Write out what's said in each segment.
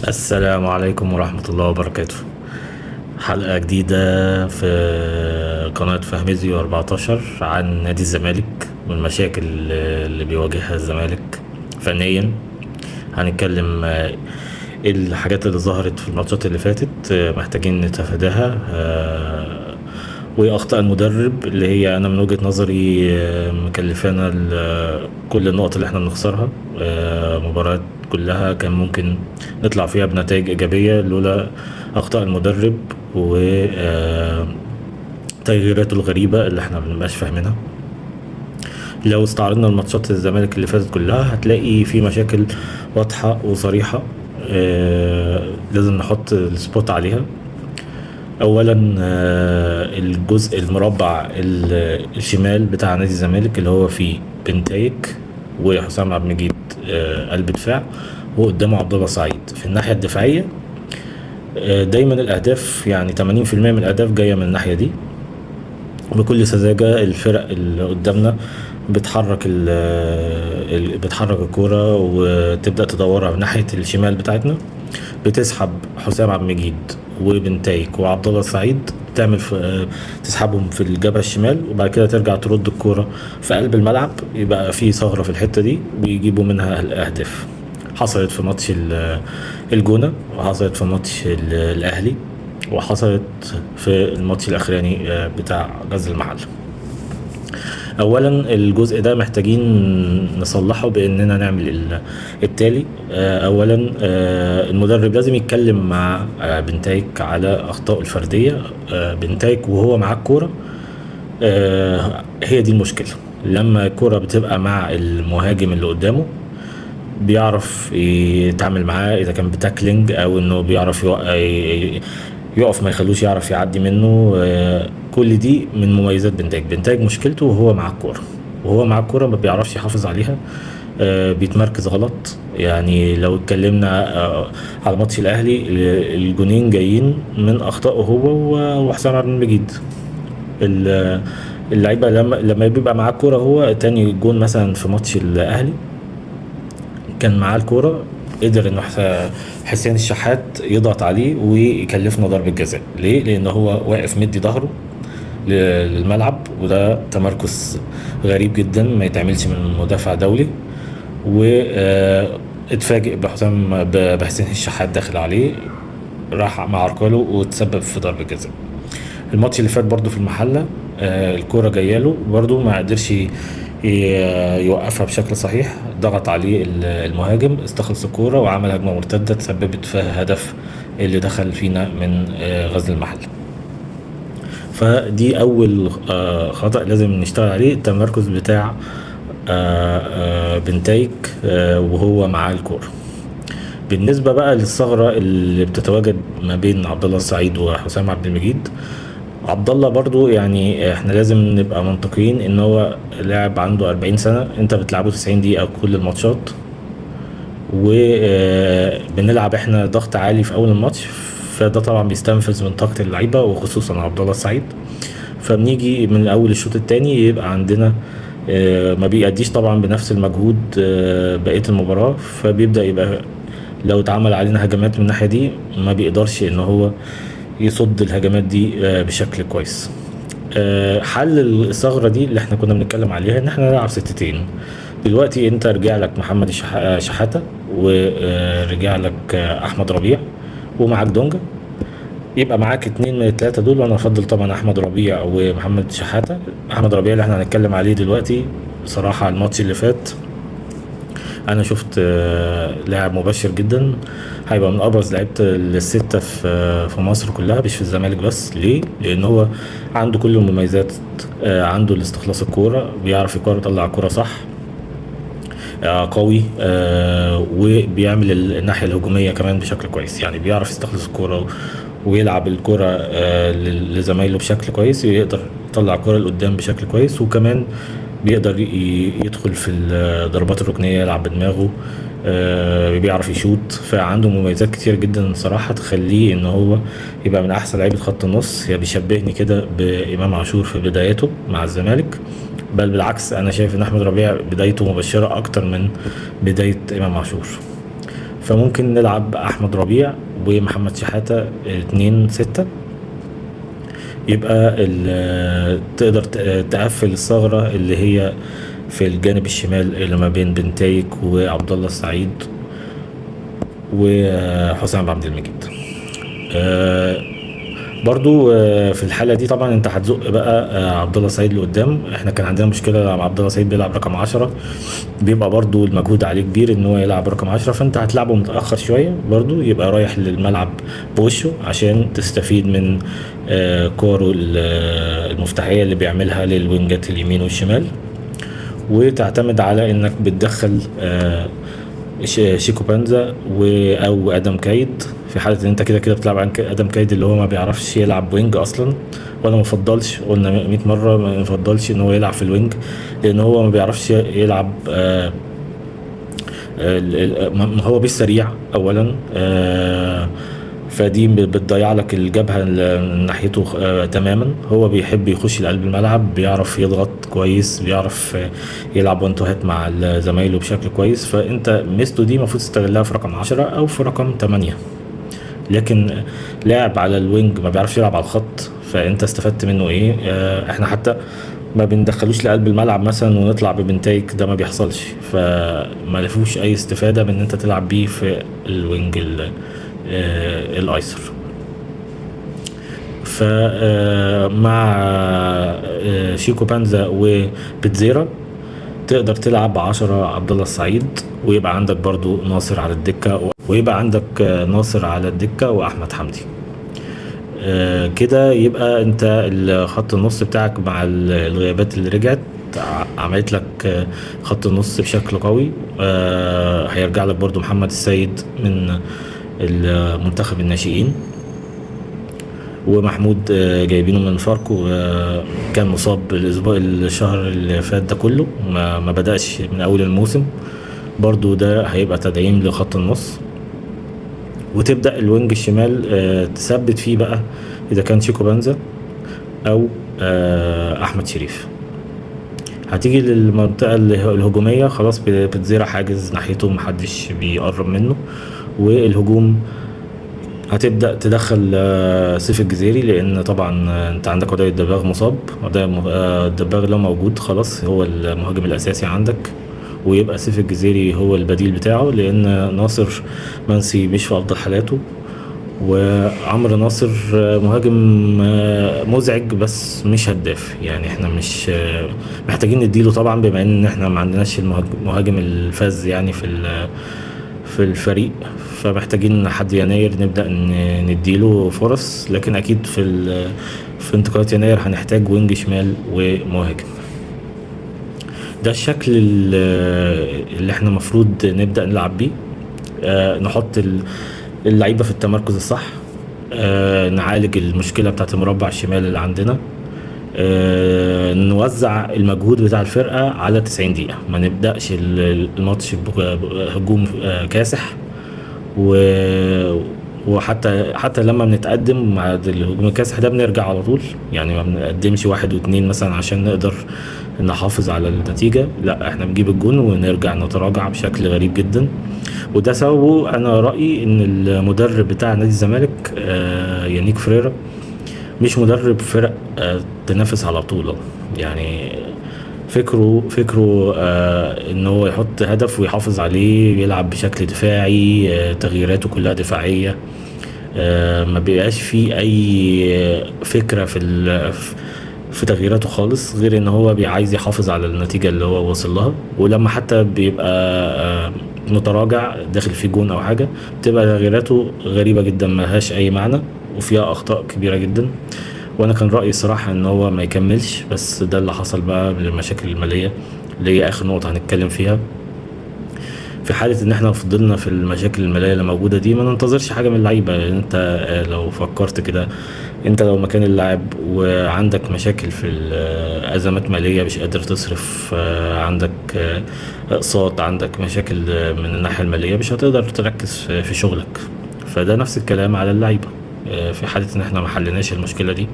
السلام عليكم ورحمة الله وبركاته. حلقة جديدة في قناة فهميزيو 14 عن نادي الزمالك والمشاكل اللي بيواجهها الزمالك فنيا. هنتكلم ايه الحاجات اللي ظهرت في الماتشات اللي فاتت، محتاجين نتفاداها، وايه اخطاء المدرب اللي هي انا من وجهة نظري مكلفانا كل النقط اللي احنا بنخسرها. مباريات كلها كان ممكن نطلع فيها بنتائج ايجابية لولا اخطاء المدرب و تغييراته الغريبة اللي احنا مبنبقاش فاهمينها. لو استعرضنا الماتشات الزمالك اللي فاتت كلها هتلاقي في مشاكل واضحة وصريحة، لازم نحط السبوت عليها. اولا الجزء المربع الشمال بتاع نادي الزمالك اللي هو فيه بنتايك وحسام عبد المجيد قلب دفاع، وقدامه عبد الله سعيد في الناحيه الدفاعيه. دايما الاهداف يعني 80% من الاهداف جايه من الناحيه دي. بكل سذاجه الفرق اللي قدامنا بتحرك الكوره وتبدا تدورها من ناحيه الشمال بتاعتنا، بتسحب حسام عبد المجيد وبنتايك وعبد الله السعيد، تسحبهم في الجبهه الشمال، وبعد كده ترجع ترد الكوره في قلب الملعب، يبقى في ثغره في الحته دي ويجيبوا منها الاهداف. حصلت في ماتش الجونه، وحصلت في ماتش الاهلي، وحصلت في الماتش الاخراني بتاع غزل المحله. اولا الجزء ده محتاجين نصلحه باننا نعمل التالي. اولا المدرب لازم يتكلم مع بنتايك على اخطائه الفرديه. بنتايك وهو معاه الكوره، هي دي المشكله. لما الكوره بتبقى مع المهاجم اللي قدامه بيعرف يتعامل معاه، اذا كان بتاكلينج او انه بيعرف يقف ما يخلوش يعرف يعدي منه. كل دي من مميزات بنتاج. مشكلته وهو مع الكوره ما بيعرفش يحافظ عليها، بيتمركز غلط. يعني لو اتكلمنا على ماتش الاهلي، الجونين جايين من اخطائه هو وحسام عبد المجيد. اللعيبه لما بيبقى معاه الكوره، هو تاني جون مثلا في ماتش الاهلي كان معاه الكوره، قدر انه حسين الشحات يضغط عليه ويكلفنا ضربة جزاء. ليه؟ لان هو واقف مدي ظهره للملعب، وده تمركز غريب جدا ما يتعملش من مدافع دولي. واتفاجئ بحسين الشحات داخل عليه، راح مع اركاله وتسبب في ضربة جزاء. الماتش اللي فات برضو في المحلة، الكورة جايه له برضو ما قدرش يوقفها بشكل صحيح، ضغط عليه المهاجم، استخلص الكورة وعمل هجمة مرتدة تسببت في هدف اللي دخل فينا من غزل المحل. فدي أول خطأ لازم نشتغل عليه، التمركز بتاع بنتايك وهو معاه الكورة. بالنسبة بقى للثغرة اللي بتتواجد ما بين عبد الله السعيد وحسام عبد المجيد، عبد الله برضو يعني احنا لازم نبقى منطقيين ان هو لاعب عنده 40 سنة، انت بتلعبه 90 دقيقة كل الماتشات، وبنلعب احنا ضغط عالي في اول الماتش، فده طبعا بيستنفذ من طاقة اللعيبة وخصوصا عبد الله السعيد. فبنيجي من اول الشوط التاني يبقى عندنا ما بيأديش طبعا بنفس المجهود بقية المباراة، فبيبدأ يبقى لو اتعمل علينا هجمات من الناحية دي ما بيقدرش ان هو يصد الهجمات دي بشكل كويس. حل الثغرة دي اللي احنا كنا بنتكلم عليها ان احنا نلعب ستتين. دلوقتي انت رجع لك محمد شحاتة، ورجع لك احمد ربيع، ومعاك دونجا، يبقى معاك اتنين من التلاتة دول، وانا افضل طبعا احمد ربيع ومحمد شحاتة. احمد ربيع اللي احنا هنتكلم عليه دلوقتي بصراحة الماتش اللي فات انا شفت لاعب مبشر جدا، هيبقى من ابرز لعيبه الستة في مصر كلها، مش في الزمالك بس. ليه؟ لان هو عنده كل المميزات. عنده الاستخلاص الكوره، بيعرف يطلع الكوره صح، قوي، وبيعمل الناحيه الهجوميه كمان بشكل كويس. يعني بيعرف يستخلص الكوره ويلعب الكوره لزمايله بشكل كويس، ويقدر يطلع الكوره لقدام بشكل كويس، وكمان بيقدر يدخل في الضربات الركنيه، يلعب بدماغه، بيعرف يشوط. فعنده مميزات كتير جدا صراحه تخليه ان هو يبقى من احسن لعيبه خط النص. هي بيشبهني كده بامام عاشور في بداياته مع الزمالك، بل بالعكس انا شايف ان احمد ربيع بدايته مبشره اكتر من بدايه امام عاشور. فممكن نلعب احمد ربيع ومحمد شحاتة 2-6. يبقى تقدر تقفل الثغرة اللي هي في الجانب الشمال اللي ما بين بنتايك وعبد الله السعيد وحسام عبد المجيد. برضو في الحاله دي طبعا انت هتزق بقى عبد الله السعيد لقدام. احنا كان عندنا مشكله لما عبد الله السعيد بيلعب رقم 10 بيبقى برضو المجهود عليه كبير ان هو يلعب رقم 10، فانت هتلعبه متاخر شويه برضو، يبقى رايح للملعب بوشه عشان تستفيد من كوره المفتاحيه اللي بيعملها للوينجات اليمين والشمال، وتعتمد على انك بتدخل شيكو بانزا او ادم كايد. في حاله ان انت كده كده بتلعب عن ادم كايد اللي هو ما بيعرفش يلعب وينج اصلا، وانا ما بفضلش، قلنا 100 مره ما بفضلش ان هو يلعب في الوينج لان هو ما بيعرفش يلعب. هو مش سريع اولا، فدي بتضيع لك الجبهه ناحيته تماما. هو بيحب يخش لقلب الملعب، بيعرف يضغط كويس، بيعرف يلعب وانتوهات مع زمايله بشكل كويس، فانت ميزته دي المفروض تستغلها في رقم 10 او في رقم 8. لكن لاعب على الوينج ما بيعرفش يلعب على الخط، فانت استفدت منه ايه؟ احنا حتى ما بندخلوش لقلب الملعب مثلا ونطلع ببنتايك، ده ما بيحصلش، فما لفوش اي استفاده من ان انت تلعب بيه في الوينج الايسر. فمع شيكو بانزا وبيتزيرا تقدر تلعب 10 عبد الله السعيد، ويبقى عندك برضو ناصر على الدكه، ويبقى عندك ناصر على الدكه واحمد حمدي. كده يبقى انت خط النص بتاعك مع الغيابات اللي رجعت عملت لك خط النص بشكل قوي. هيرجع لك برضو محمد السيد من المنتخب الناشئين، ومحمود جايبينه من فاركو، كان مصاب الشهر اللي فات ده كله، ما بدأش من اول الموسم. برضو ده هيبقى تدعيم لخط النص، وتبدأ الوينج الشمال تثبت فيه بقى اذا كان شيكو بانزا او احمد شريف. هتيجي للمنطقة الهجومية، خلاص بتزرع حاجز ناحيته محدش بيقرب منه، والهجوم هتبدأ تدخل سيف الجزيري، لان طبعا انت عندك وداي الدباغ مصاب. وداي الدباغ لو موجود خلاص هو المهاجم الاساسي عندك، ويبقى سيف الجزيري هو البديل بتاعه، لان ناصر منسي مش في افضل حالاته، وعمرو ناصر مهاجم مزعج بس مش هداف. يعني احنا مش محتاجين نديله طبعا، بما ان احنا ما عندناش المهاجم الفاز يعني في الفريق، فمحتاجين حد يناير نبدأ نديله فرص. لكن اكيد في انتقالات يناير هنحتاج وينج شمال ومهاجم. ده الشكل اللي احنا مفروض نبدأ نلعب بيه. نحط اللعيبة في التمركز الصح، نعالج المشكلة بتاعت المربع الشمال اللي عندنا، نوزع المجهود بتاع الفرقة على 90 دقيقة، ما نبدأش الماتش بهجوم كاسح، وحتى لما بنتقدم مع الهجوم الكاسح ده بنرجع على طول. يعني ما بنقدمش 1 و2 مثلا عشان نقدر نحافظ على النتيجة، لا احنا بنجيب الجون ونرجع نتراجع بشكل غريب جدا. وده سببه انا رأيي ان المدرب بتاع نادي الزمالك يانيك فريرا مش مدرب فرق تنافس على بطولة. يعني فكره ان هو يحط هدف ويحافظ عليه، يلعب بشكل دفاعي، تغييراته كلها دفاعية، ما بيبقاش فيه اي فكرة في تغييراته خالص، غير ان هو عايز يحافظ على النتيجة اللي هو وصل لها. ولما حتى بيبقى متراجع داخل فيه جون او حاجة، بتبقى تغييراته غريبة جدا، ما هاش اي معنى وفيها اخطاء كبيرة جدا. وانا كان رأيي صراحة ان هو ما يكملش، بس ده اللي حصل بقى من المشاكل المالية اللي هي اخر نقطة هنتكلم فيها. في حالة ان احنا فضلنا في المشاكل المالية اللي موجودة دي، ما ننتظرش حاجة من اللعيبة. لان انت لو فكرت كده، انت لو مكان اللاعب وعندك مشاكل في ازمات مالية، مش قادر تصرف، عندك اقساط، عندك مشاكل من الناحية المالية، مش هتقدر تركز في شغلك. فده نفس الكلام على اللعيبة. في حالة ان احنا ما حلناش المشكلة دي،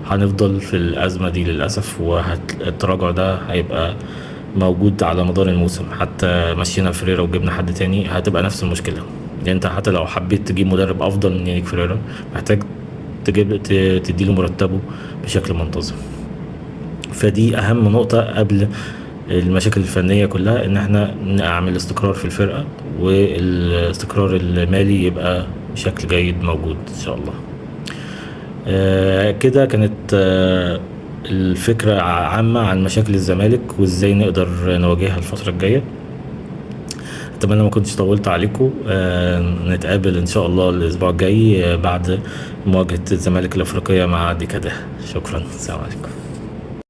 هنفضل في الازمة دي للأسف، والتراجع ده هيبقى موجود على مدار الموسم. حتى مشينا فريرا وجبنا حد تاني هتبقى نفس المشكله. يعني انت حتى لو حبيت تجيب مدرب افضل من يانيك فريرا محتاج تديله مرتبه بشكل منتظم. فدي اهم نقطه قبل المشاكل الفنيه كلها، ان احنا نعمل استقرار في الفرقه والاستقرار المالي يبقى بشكل جيد موجود ان شاء الله. كده كانت الفكرة عامة عن مشاكل الزمالك وازاي نقدر نواجهها الفترة الجاية. اتمنى ما كنتش طولت عليكم. نتقابل ان شاء الله الاسبوع الجاي بعد مواجهة الزمالك الافريقية مع ديكاده. شكرا، السلام عليكم.